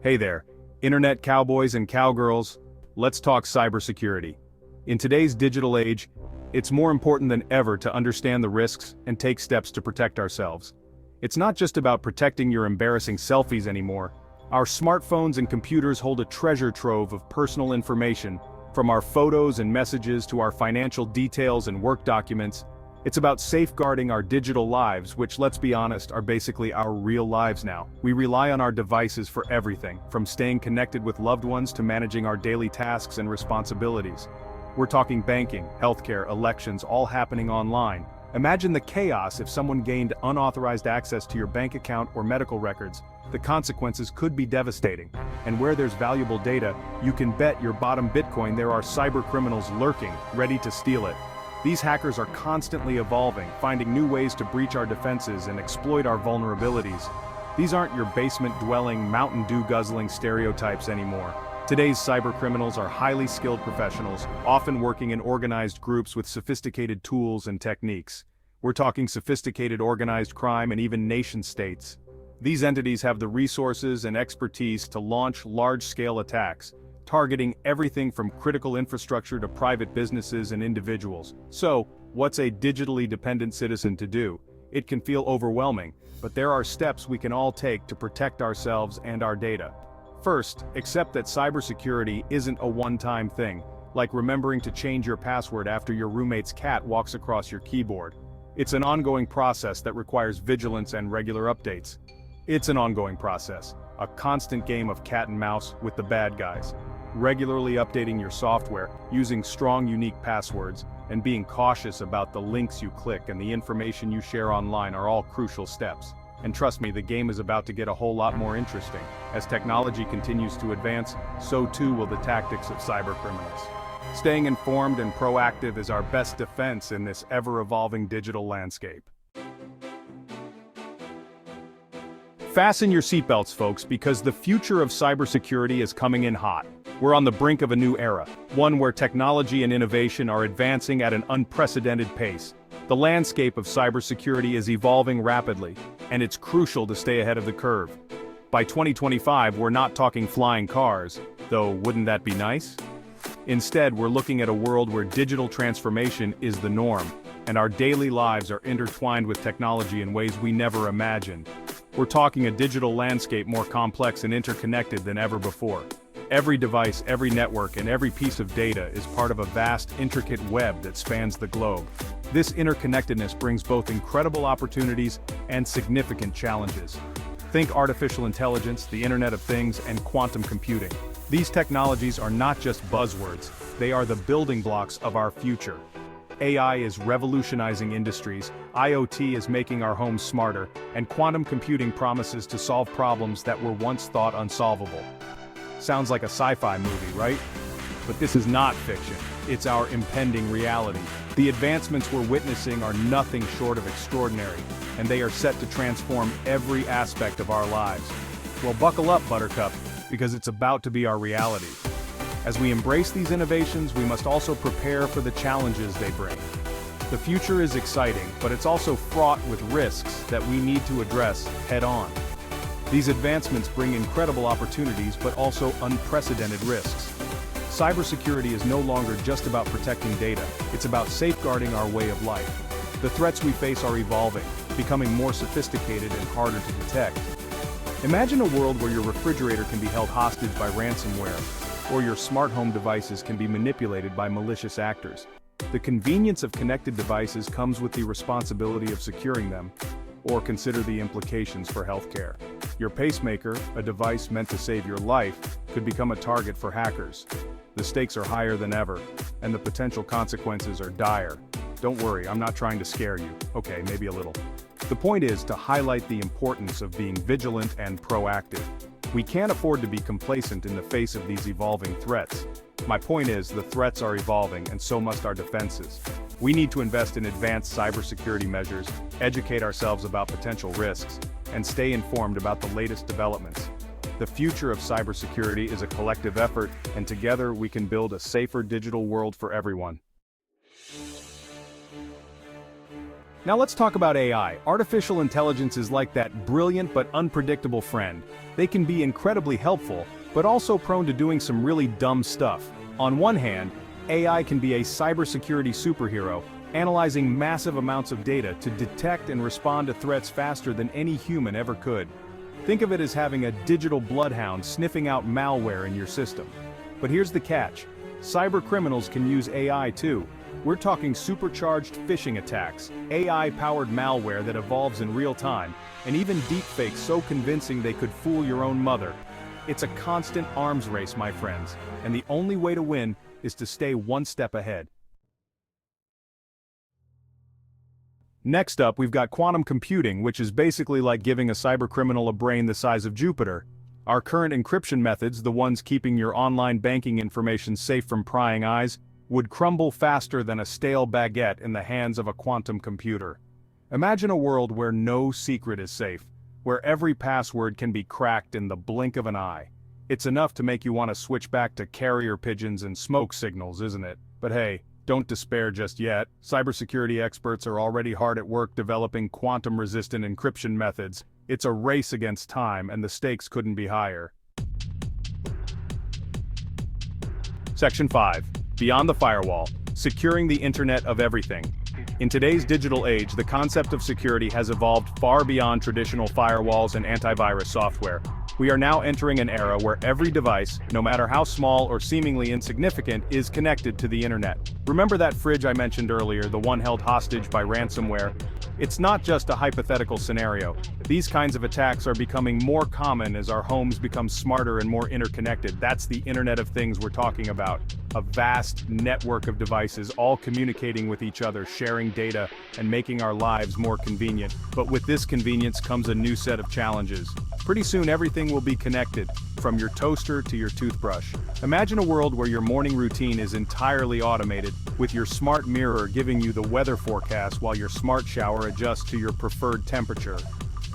Hey there, internet cowboys and cowgirls, let's talk cybersecurity. In today's digital age, it's more important than ever to understand the risks and take steps to protect ourselves. It's not just about protecting your embarrassing selfies anymore. Our smartphones and computers hold a treasure trove of personal information, from our photos and messages to our financial details and work documents. It's about safeguarding our digital lives, which, let's be honest, are basically our real lives now. We rely on our devices for everything, from staying connected with loved ones to managing our daily tasks and responsibilities. We're talking banking, healthcare, elections, all happening online. Imagine the chaos if someone gained unauthorized access to your bank account or medical records. The consequences could be devastating. And where there's valuable data, you can bet your bottom Bitcoin there are cybercriminals lurking, ready to steal it. These hackers are constantly evolving, finding new ways to breach our defenses and exploit our vulnerabilities. These aren't your basement-dwelling, Mountain Dew-guzzling stereotypes anymore. Today's cybercriminals are highly skilled professionals, often working in organized groups with sophisticated tools and techniques. We're talking sophisticated organized crime and even nation-states. These entities have the resources and expertise to launch large-scale attacks, targeting everything from critical infrastructure to private businesses and individuals. So, what's a digitally dependent citizen to do? It can feel overwhelming, but there are steps we can all take to protect ourselves and our data. First, accept that cybersecurity isn't a one-time thing, like remembering to change your password after your roommate's cat walks across your keyboard. It's an ongoing process that requires vigilance and regular updates. It's an ongoing process, a constant game of cat and mouse with the bad guys. Regularly updating your software, using strong, unique passwords, and being cautious about the links you click and the information you share online are all crucial steps. And trust me, the game is about to get a whole lot more interesting. As technology continues to advance, so too will the tactics of cybercriminals. Staying informed and proactive is our best defense in this ever-evolving digital landscape. Fasten your seatbelts, folks, because the future of cybersecurity is coming in hot. We're on the brink of a new era, one where technology and innovation are advancing at an unprecedented pace. The landscape of cybersecurity is evolving rapidly, and it's crucial to stay ahead of the curve. By 2025, we're not talking flying cars, though wouldn't that be nice? Instead, we're looking at a world where digital transformation is the norm, and our daily lives are intertwined with technology in ways we never imagined. We're talking a digital landscape more complex and interconnected than ever before. Every device, every network, and every piece of data is part of a vast, intricate web that spans the globe. This interconnectedness brings both incredible opportunities and significant challenges. Think artificial intelligence, the Internet of Things, and quantum computing. These technologies are not just buzzwords, they are the building blocks of our future. AI is revolutionizing industries, IoT is making our homes smarter, and quantum computing promises to solve problems that were once thought unsolvable. Sounds like a sci-fi movie, right? But this is not fiction. It's our impending reality. The advancements we're witnessing are nothing short of extraordinary, and they are set to transform every aspect of our lives. Well, buckle up, Buttercup, because it's about to be our reality. As we embrace these innovations, we must also prepare for the challenges they bring. The future is exciting, but it's also fraught with risks that we need to address head-on. These advancements bring incredible opportunities, but also unprecedented risks. Cybersecurity is no longer just about protecting data, it's about safeguarding our way of life. The threats we face are evolving, becoming more sophisticated and harder to detect. Imagine a world where your refrigerator can be held hostage by ransomware, or your smart home devices can be manipulated by malicious actors. The convenience of connected devices comes with the responsibility of securing them, or consider the implications for healthcare. Your pacemaker, a device meant to save your life, could become a target for hackers. The stakes are higher than ever, and the potential consequences are dire. Don't worry, I'm not trying to scare you. Okay, maybe a little. The point is to highlight the importance of being vigilant and proactive. We can't afford to be complacent in the face of these evolving threats. My point is, the threats are evolving, and so must our defenses. We need to invest in advanced cybersecurity measures, educate ourselves about potential risks, and stay informed about the latest developments. The future of cybersecurity is a collective effort, and together we can build a safer digital world for everyone. Now let's talk about AI. Artificial intelligence is like that brilliant but unpredictable friend. They can be incredibly helpful, but also prone to doing some really dumb stuff. On one hand, AI can be a cybersecurity superhero, analyzing massive amounts of data to detect and respond to threats faster than any human ever could. Think of it as having a digital bloodhound sniffing out malware in your system. But here's the catch. Cybercriminals can use AI too. We're talking supercharged phishing attacks, AI-powered malware that evolves in real time, and even deepfakes so convincing they could fool your own mother. It's a constant arms race, my friends, and the only way to win is to stay one step ahead. Next up, we've got quantum computing, which is basically like giving a cybercriminal a brain the size of Jupiter. Our current encryption methods, the ones keeping your online banking information safe from prying eyes, would crumble faster than a stale baguette in the hands of a quantum computer. Imagine a world where no secret is safe, where every password can be cracked in the blink of an eye. It's enough to make you want to switch back to carrier pigeons and smoke signals, isn't it? But hey, don't despair just yet. Cybersecurity experts are already hard at work developing quantum-resistant encryption methods. It's a race against time, and the stakes couldn't be higher. Section 5. Beyond the firewall, securing the Internet of Everything. In today's digital age, the concept of security has evolved far beyond traditional firewalls and antivirus software. We are now entering an era where every device, no matter how small or seemingly insignificant, is connected to the internet. Remember that fridge I mentioned earlier, the one held hostage by ransomware? It's not just a hypothetical scenario. These kinds of attacks are becoming more common as our homes become smarter and more interconnected. That's the Internet of Things we're talking about. A vast network of devices all communicating with each other, sharing data, and making our lives more convenient. But with this convenience comes a new set of challenges. Pretty soon everything will be connected, from your toaster to your toothbrush. Imagine a world where your morning routine is entirely automated, with your smart mirror giving you the weather forecast while your smart shower adjusts to your preferred temperature.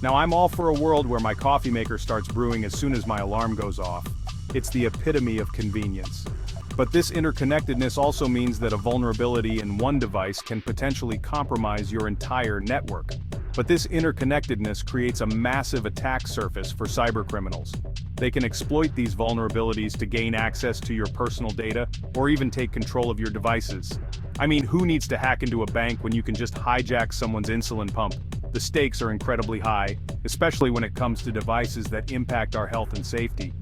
Now I'm all for a world where my coffee maker starts brewing as soon as my alarm goes off. It's the epitome of convenience. But this interconnectedness also means that a vulnerability in one device can potentially compromise your entire network. But this interconnectedness creates a massive attack surface for cybercriminals. They can exploit these vulnerabilities to gain access to your personal data, or even take control of your devices. I mean, who needs to hack into a bank when you can just hijack someone's insulin pump? The stakes are incredibly high, especially when it comes to devices that impact our health and safety.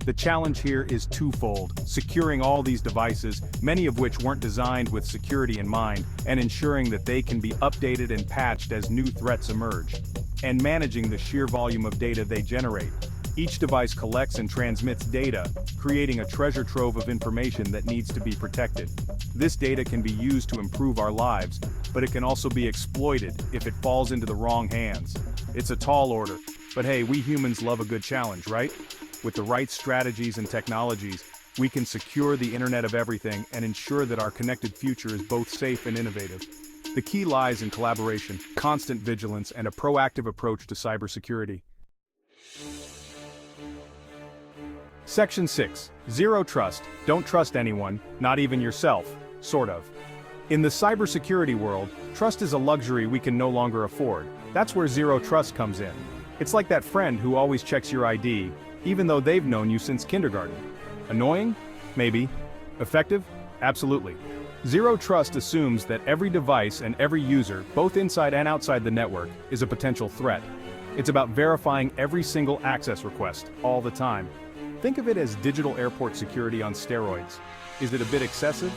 The challenge here is twofold: securing all these devices, many of which weren't designed with security in mind, and ensuring that they can be updated and patched as new threats emerge, and managing the sheer volume of data they generate. Each device collects and transmits data, creating a treasure trove of information that needs to be protected. This data can be used to improve our lives, but it can also be exploited if it falls into the wrong hands. It's a tall order, but hey, we humans love a good challenge, right? With the right strategies and technologies, we can secure the Internet of Everything and ensure that our connected future is both safe and innovative. The key lies in collaboration, constant vigilance, and a proactive approach to cybersecurity. Section 6. Zero trust. Don't trust anyone, not even yourself, sort of. In the cybersecurity world, trust is a luxury we can no longer afford. That's where zero trust comes in. It's like that friend who always checks your ID, even though they've known you since kindergarten. Annoying? Maybe. Effective? Absolutely. Zero trust assumes that every device and every user, both inside and outside the network, is a potential threat. It's about verifying every single access request, all the time. Think of it as digital airport security on steroids. Is it a bit excessive?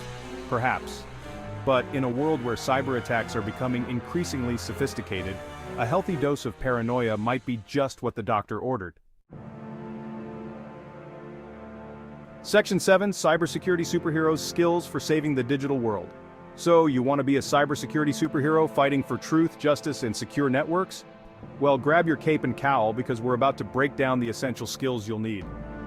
Perhaps. But in a world where cyber attacks are becoming increasingly sophisticated, a healthy dose of paranoia might be just what the doctor ordered. Section 7. Cybersecurity Superheroes Skills for Saving the Digital World. So, you want to be a cybersecurity superhero fighting for truth, justice, and secure networks? Well, grab your cape and cowl because we're about to break down the essential skills you'll need.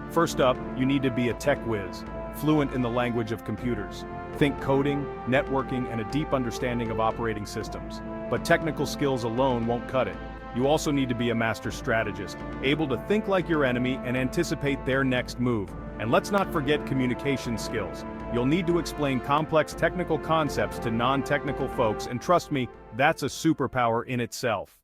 First up, you need to be a tech whiz, fluent in the language of computers. Think coding, networking, and a deep understanding of operating systems. But technical skills alone won't cut it. You also need to be a master strategist, able to think like your enemy and anticipate their next move. And let's not forget communication skills. You'll need to explain complex technical concepts to non-technical folks, and trust me, that's a superpower in itself.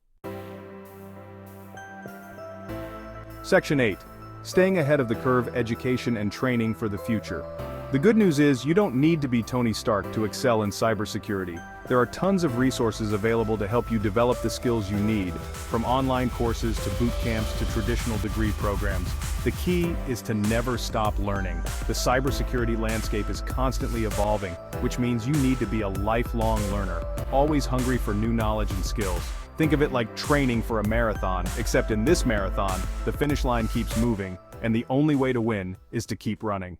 Section 8. Staying ahead of the curve: education and training for the future. The good news is you don't need to be Tony Stark to excel in cybersecurity. There are tons of resources available to help you develop the skills you need, from online courses to boot camps to traditional degree programs. The key is to never stop learning. The cybersecurity landscape is constantly evolving, which means you need to be a lifelong learner, always hungry for new knowledge and skills. Think of it like training for a marathon, except in this marathon, the finish line keeps moving, and the only way to win is to keep running.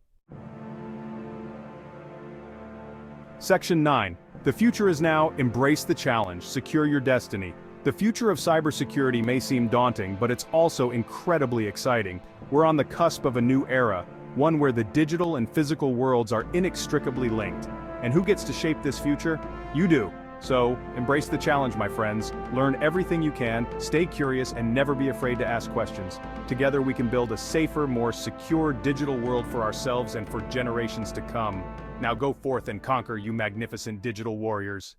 Section 9. The future is now. Embrace the challenge, secure your destiny. The future of cybersecurity may seem daunting, but it's also incredibly exciting. We're on the cusp of a new era, one where the digital and physical worlds are inextricably linked. And who gets to shape this future? You do. So, embrace the challenge, my friends. Learn everything you can, stay curious, and never be afraid to ask questions. Together we can build a safer, more secure digital world for ourselves and for generations to come. Now go forth and conquer, you magnificent digital warriors.